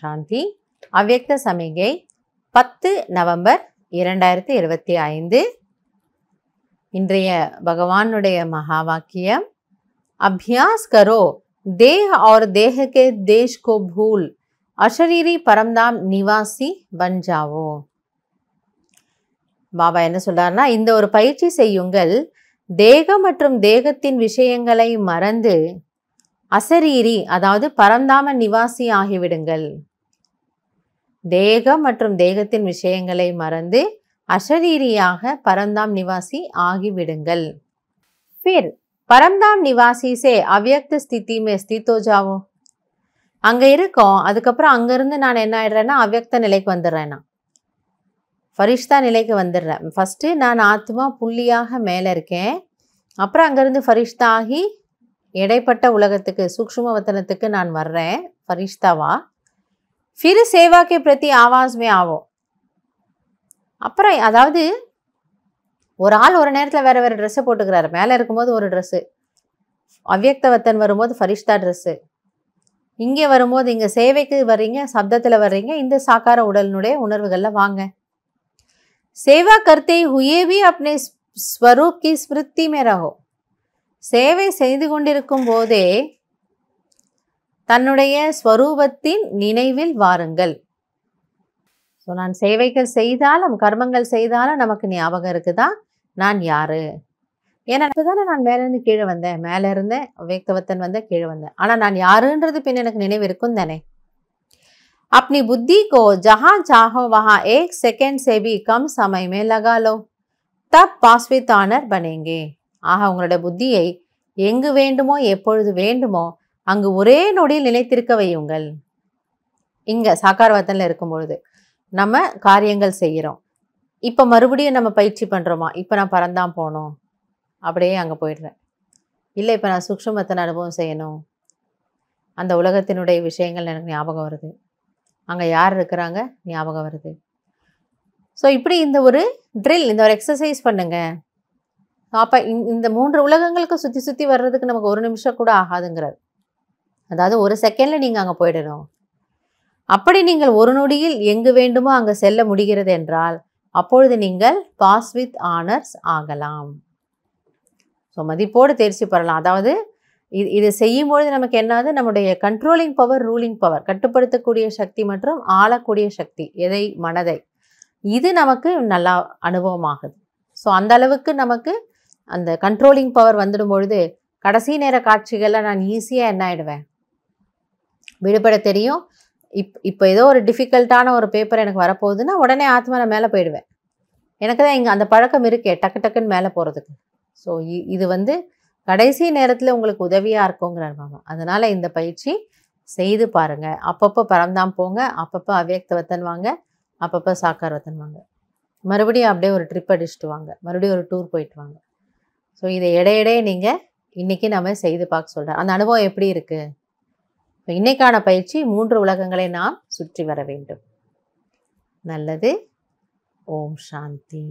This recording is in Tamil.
சாந்தி. அவ்யக்த சமிகை 10 நவம்பர் 2025. இன்றைய பகவானுடைய மகா வாக்கியம், அபியாஸ் கரோ देह और देह के देश को भूल अशरीरी परमधाम निवासी बन जाओ. பாபா என்ன சொல்றாருன்னா, இந்த ஒரு பயிற்சி செய்யுங்கள், தேகம் மற்றும் தேகத்தின் விஷயங்களை மறந்து அசரீரி அதாவது பரந்தாம நிவாசி ஆகிவிடுங்கள். தேகம் மற்றும் தேகத்தின் விஷயங்களை மறந்து அசரீரியாக பரந்தாம் நிவாசி ஆகிவிடுங்கள். फिर परमधाम निवासी से अव्यक्त स्थिति में स्थित हो जाओ. அங்க இருக்கோம், அதுக்கப்புறம் அங்கிருந்து நான் என்ன ஆயிடுறேன்னா அவ்யக்த நிலைக்கு வந்துடுறேன்னா, ஃபரிஷ்தா நிலைக்கு வந்துடுறேன். ஃபர்ஸ்ட் நான் ஆத்மா புள்ளியாக மேலே இருக்கேன், அப்புறம் அங்கிருந்து ஃபரிஷ்தா ஆகி இடைப்பட்ட உலகத்துக்கு சூக்ஷ்ம வத்தனத்துக்கு நான் வர்றேன் ஃபரிஷ்தாவா. फिर सेवा के प्रति आवाज में आओ. அப்புறம் அதாவது ஒரு ஆள் ஒரு நேரத்தில் வேறு வேறு ட்ரெஸ்ஸை போட்டுக்கிறாரு. மேலே இருக்கும்போது ஒரு ட்ரெஸ்ஸு, அவ்யக்தவத்தன் வரும்போது ஃபரிஷ்தா ட்ரெஸ்ஸு, இங்கே வரும்போது இங்கே சேவைக்கு வர்றீங்க, சப்தத்தில் வர்றீங்க, இந்த சாக்கார உடலினுடைய உணர்வுகளில் வாங்க. சேவா கர்த்தே ஹுயே भी अपने स्वरूप की स्मृति में रहो. சேவை செய்து கொண்டிருக்கும் போதே தன்னுடைய ஸ்வரூபத்தின் நினைவில் வாருங்கள். ஸோ நான் சேவைகள் செய்தாலும் கர்மங்கள் செய்தாலும் நமக்கு ஞாபகம் இருக்குதா நான் யாரு. ஏன்னா தானே நான் மேலேருந்து கீழே வந்தேன், மேலே இருந்தேன் அவ்யக்தவத்தன் வந்தேன், கீழே வந்தேன். ஆனால் நான் யாருன்றது பின் எனக்கு நினைவு இருக்கும் தானே. अपनी बुद्धि को जहाँ चाहो वहाँ 1 सेकंड से भी कम समय में लगा लो, तब पास्वित ऑनर बनेंगे. ஆக உங்களுடைய புத்தியை எங்கு வேண்டுமோ எப்பொழுது வேண்டுமோ அங்கு ஒரே நொடியில் நிலைத்திருக்க வையுங்கள். இங்கே சாக்காரவத்தனில் இருக்கும் பொழுது நம்ம காரியங்கள் செய்கிறோம். இப்போ மறுபடியும் நம்ம பயிற்சி பண்ணுறோமா, இப்போ நான் பறந்தான் போகணும், அப்படியே அங்கே போயிடுறேன். இல்லை இப்போ நான் சூக்ஷ்மத்தனை அனுபவம் செய்யணும், அந்த உலகத்தினுடைய விஷயங்கள் எனக்கு ஞாபகம் வருது, அங்கே யார் இருக்கிறாங்க ஞாபகம் வருது. ஸோ இப்படி இந்த ஒரு ட்ரில், இந்த ஒரு எக்ஸசைஸ் பண்ணுங்க. அப்போ இந்த 3 உலகங்களுக்கு சுற்றி சுற்றி வர்றதுக்கு நமக்கு 1 நிமிஷம் கூட ஆகாதுங்கிறார். அதாவது 1 செகண்டில் நீங்கள் அங்கே போயிடணும். அப்படி நீங்கள் ஒரு நொடியில் எங்கு வேண்டுமோ அங்கே செல்ல முடிகிறது என்றால் அப்பொழுது நீங்கள் பாஸ் வித் ஆனர்ஸ் ஆகலாம். ஸோ மதிப்போடு தேர்ச்சி பெறலாம். அதாவது இது செய்யும்பொழுது நமக்கு என்னது, நம்முடைய கண்ட்ரோலிங் பவர், ரூலிங் பவர், கட்டுப்படுத்தக்கூடிய சக்தி மற்றும் ஆளக்கூடிய சக்தி, எதை மனதை, இது நமக்கு நல்லா அனுபவமாகுது. ஸோ அந்த அளவுக்கு நமக்கு அந்த கண்ட்ரோலிங் பவர் வந்துடும் பொழுது கடைசி நேர காட்சிகளில் நான் ஈஸியாக என்ன ஆகிடுவேன், விடுபட தெரியும். இப்போ ஏதோ ஒரு டிஃபிகல்ட்டான ஒரு பேப்பர் எனக்கு வரப்போகுதுன்னா உடனே ஆத்மா நான் மேலே போயிடுவேன். எனக்கு தான் இங்கே அந்த பழக்கம் இருக்கே டக்கு டக்குன்னு மேலே போகிறதுக்கு. ஸோ இது கடைசி நேரத்தில் உங்களுக்கு உதவியாக இருக்குங்கிறார் மாமா. அதனால் இந்த பயிற்சி செய்து பாருங்கள். அப்பப்போ பரந்தாம் போங்க, அப்பப்போ அவ்யக்தவத்தன் வாங்க, அப்பப்போ சாக்காரவத்தன் வாங்க, மறுபடியும் அப்படியே ஒரு ட்ரிப் அடிச்சுட்டு வாங்க, மறுபடியும் ஒரு டூர் போயிட்டு வாங்க. ஸோ இதை இடையிடையே நீங்கள் இன்றைக்கி நம்ம செய்து பார்க்க சொல்கிறேன். அந்த அனுபவம் எப்படி இருக்குது. இன்னைக்கான பயிற்சி 3 உலகங்களை நாம் சுற்றி வர வேண்டும். நல்லது. ஓம் சாந்தி.